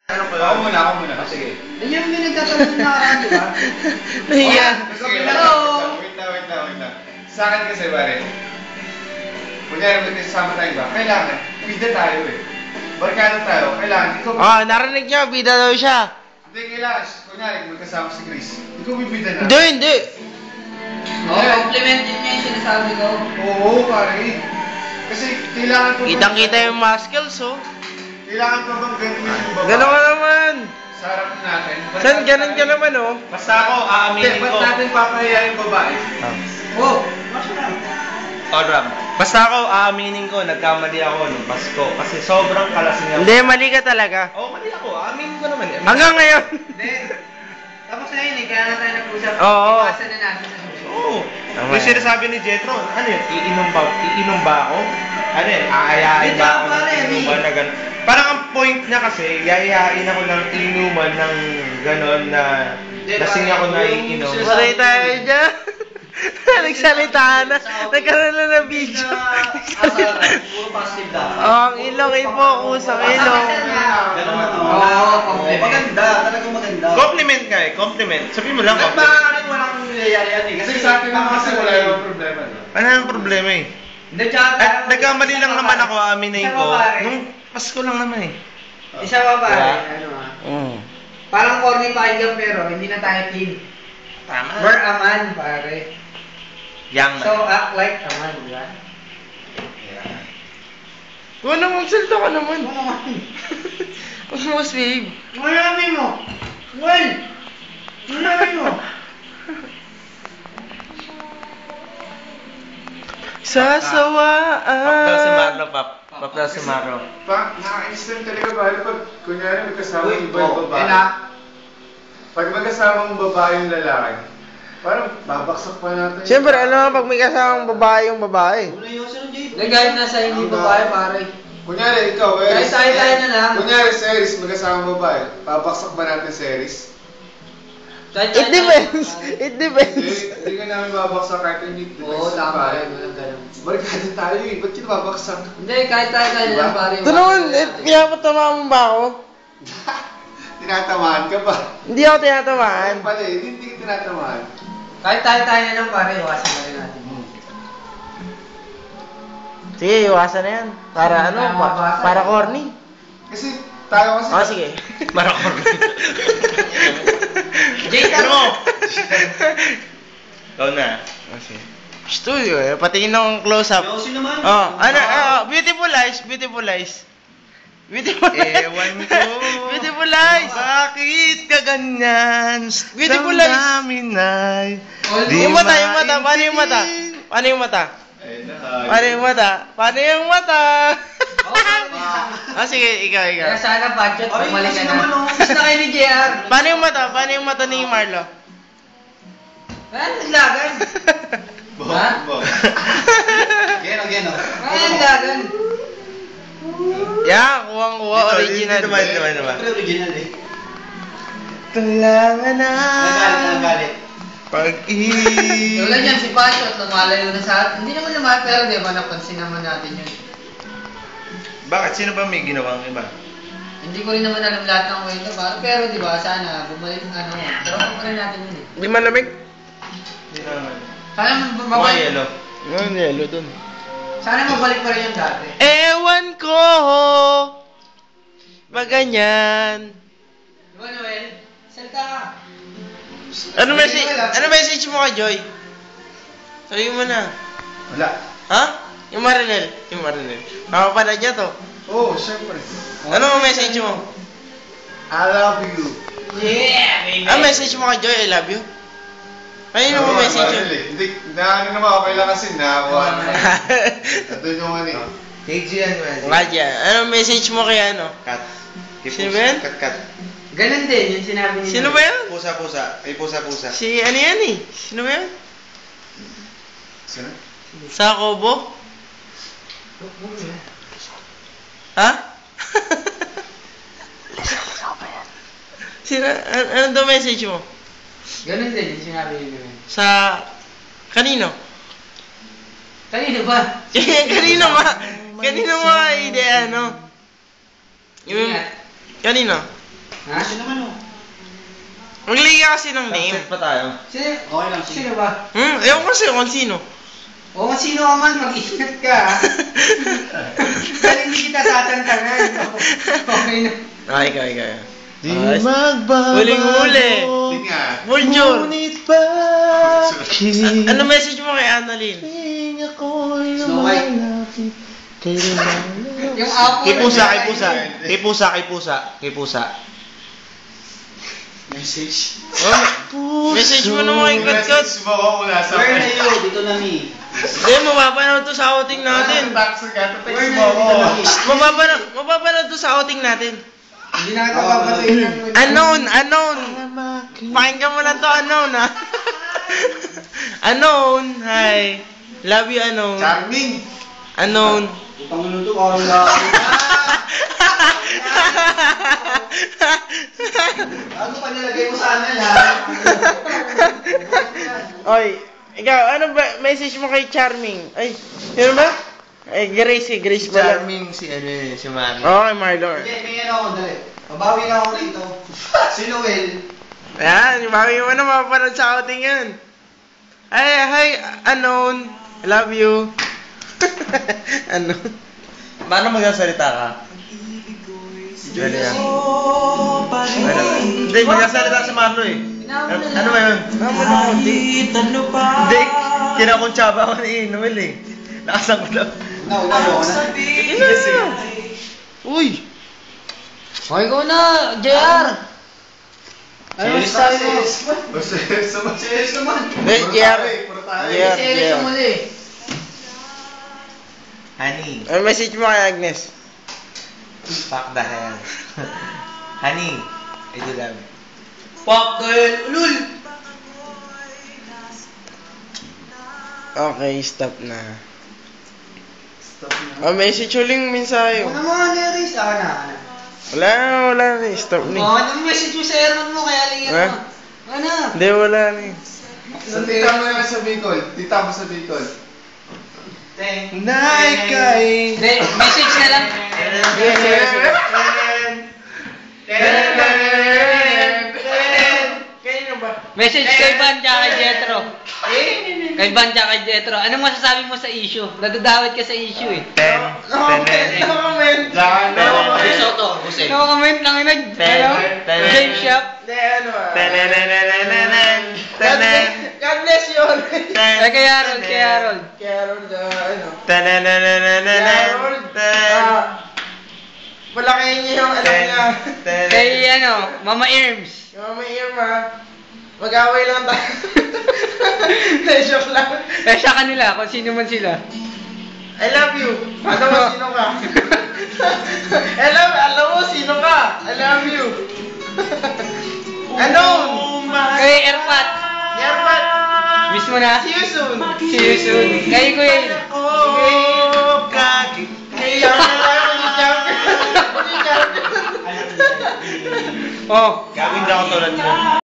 Ako muna. Sige. Yan yung nagtatanong na nakaraan, di ba? Nahiya. Hello! Wait lang. Sa akin kasi, pare, kunyari may kasama tayo ba, kailangan, bida tayo eh. Barkada tayo, kailangan, ikaw... Narinig niya, bida daw siya. Hindi, kailangan, kunyari, may kasama si Chris, ikaw bibida na. Hindi. Compliment din niya yung sinasabi ko. Oo, pare. Kasi kailangan ko... Kitang-kita yung muscles, oh. Kailangan ko bang ganun yung baba? Gano'n ka naman. Sa harap natin. San, ganun ka naman, oh. Basta ako, aaminin ko. Ba't natin papahiya yung babae? Oh! Ram. Basta ako, aaminin ko, nagkamali ako nung Pasko. Kasi sobrang kalasing ako. Hindi, mali ka talaga. Oo, mali ako. Aaminin ko naman. Hanggang ngayon. Hindi. Tapos na yun eh, kaya na tayo nag-usap. Oo. Iwasan na natin na susunod. Oo. Tama Yung yan. sinasabi ni Jetro, ano yun, iinom ba ako? Ano yun, aayain ba ako ng inuman na gano'n? Parang ang point niya kasi, yayain ako ng inuman ng gano'n na lasing ako na iinom. Maray tayo dyan. Nagsalita na. Nagkaroon na ng video. Puro positive daw. Ang ilong i-focus ang ilong. Oo, maganda. Talagang maganda. Compliment ka eh, compliment. Sabi mo lang Ba't compliment. ba walang nangyayarian eh? Kasi sa atin naman kasi wala yung problema, no? Ano yung problema eh? Hindi, tsaka... At nagkamali lang naman ako, aminin Isa ko. pa, pare. Nung Pasko lang naman eh. Isa pa pare, Diba? ano ah. Mm. Parang corny pakinggan pero hindi na tayo teen. Tama. We're a man, pare. Young So man. act like a man, di ba? Wala mong salta ka naman. Ano naman? Huwag mo babe. Marami mo! Well! Marami mo! Sasawaan. Pap daw si Marlo, pap. Pap daw si Marlo. Nakakainis lang talaga ba? Pag, kunyari, may kasama yung iba oh, yung babae. Pag magkasama yung babae yung lalaki, parang babaksak pa natin. Siyempre, ano pag may kasamang babae yung babae. Hindi, kahit nasa hindi babae, pare. Kunyari, ikaw, Kahit tayo na lang. Kunyari, series, magkasama babae, babaksak ba natin series? Kahit It depends. It depends. Hindi ka namin babaksak kahit hindi. Oo, tama rin. Walang ganun. Barkada tayo eh, ba't kita babaksak? Hindi, kahit tayo na lang, pare. Ito naman, pinapatamaan mo ba ako? Tinatamaan ka ba? Hindi ako tinatamaan. Pala eh, hindi ka tinatamaan. Kahit tayo na lang, pare. Iwasan na rin natin. Sige, iwasan na yan. Para ano, para corny. Kasi tayo kasi... Sige. Marakor. Jay, Ano? Ikaw na. Sige. Studio eh, patingin ng close-up. Yosi naman. Beautiful eyes, beautiful eyes. Beautiful eyes. Ewan ko. Beautiful eyes. Bakit ka ganyan? Beautiful eyes. Damdamin ay di Yung mata, yung mata. Paano yung mata? maintindihan. Paano yung mata? Ayun na. Paano yung mata? Paano yung mata? Sige, ikaw. Kaya sana budget, bumalik ka na. Gusto na kayo ni JR. Paano yung mata? Paano yung mata ni Marlo? Naglagan. Ha? Geno. Naglagan. Yan, kuwang-kuwa, original. Dito ba? Original eh. Kailangan na. Nagalit. Pag-ibig. Wala niyan si Pacho at lumalayo na sa atin. Hindi naman naman, pero di ba napansin naman natin yun. Bakit? Sino ba may ginawang iba? Hindi ko rin naman alam lahat ng kwento, pero di ba, sana bumalik ng ano. Pero kung rin natin yun eh. Di malamig? Hindi naman. Sana Mga mabalik. yelo. Ano yelo dun? Sana mabalik pa rin yung dati. Ewan ko. Pag ganyan. Di ba, Noel? Salta ka. Ano message mo kay Joy? Sabihin mo na. Wala. Ha? Yung Marinel. Nakapanood niya to. Oo, syempre. Ano ang message mo? I love you. Yeah, baby. Message mo kay Joy, I love you. Ano mo message yun? Hindi, naano naman, okay lang kasi nakakuha na. Ito yung ano eh. KG yan man. Nga dyan. Ano message mo kay ano? Cut. Sino ba yan? Cut. Ganun din, yung sinabi niya. Sino ba yan? Pusa. Ay, pusa. Si ano yan eh? Sino ba yan? Sino? Sa Kobo? Ha? Sino? Ano daw message mo? Ganun din, yung sinabi niya. Sa... Kanino? Kanino ba? Kanino ma? Kanino ma idea, ano? Yung... Ingat. Kanino? Ha? Sino naman oh? Magliga kasi ng name. Set pa tayo. Sino? Okay lang. Sino ba? Ewan ko sa'yo kung sino. O kung sino ka man, mag-ingat ka ha. Dahil hindi kita tatantangan. Okay na. Kaya. Di magbabago. Huling-huli. Yun nga. Bonjour. Ngunit bakit? Ano message mo kay Annalyn? Tuwing ako'y Snow White. lumalapit kay lumalapit. Yung apo. Kay pusa. Message. Message mo naman kay Kat-Kat. Message mo ko mula sa Where na you? Dito na mi. Hindi, mapapanood to sa outing natin. Taxi ka, text Where mo na ako. you? Dito na mi. Mapapanood to sa outing natin. Hindi na kita papatuin ng... Unknown. Pakinggan mo lang to, unknown ha. Unknown, hi. Love you, unknown. Charming. Unknown. Utang mo to, parang lakot. Ano pa nilagay mo sa amin ha? Oy, ikaw, ano ba message mo kay Charming? Ay, yun ba? Ay, Grace pala. Charming si Marlon. Okay, Marlon. Hindi, may ano ako, dali. Mabawi na ako rito. Si Noel. Ayan, bawi mo na mapapanood sa outing yan. Ay, hi, unknown. I love you. Ano? Paano magsasalita ka? Dali yan. Hindi, magsasalita si Marlo eh. Ano ba yun? Hindi, kinakuntsaba ako ni Noel eh. Nakasangkot lang. Ako na. Sige na. Uy! Okay ko na, JR. Ano Serious sabi mo? Serious naman. Hindi, JR. JR. Serious yung muli. Honey, Ano message mo kay Agnes? fuck the hell. Honey, I do love you. Fuck the hell, ulul. Okay, stop na. Oh, message uling mensahe. Ano naman, Neris? Ako na. Wala na. Stop na. Anong message mo sa airman mo? Kaya lingyan Ha? mo. Ano? Hindi, wala na. Sa tita mo naman sa Bicol. Tita mo sa Bicol. Hindi, message na lang. Message kay Van tsaka kay Jetro. Kay Van tsaka kay Jetro. Anong masasabi mo sa issue? Nadadawit ka sa issue eh. Comment. Soto, Jose. No comment lang yun. James Shop. God bless you all. Ay, kay Harold, kay Harold. Malaki niyo yung alam niya. Kay Mama Irms. Mama Irma, mag-away lang tayo. Joke lang. Kaya sa kanila, kung sino man sila. I love you. Alam mo sino ka. Alam mo sino ka. I love you. Ano? Kay Erpat. Yerpat. Mismo na. See you soon. See you soon. Kay Kuya. Oh. Gagawin na ako tulad mo.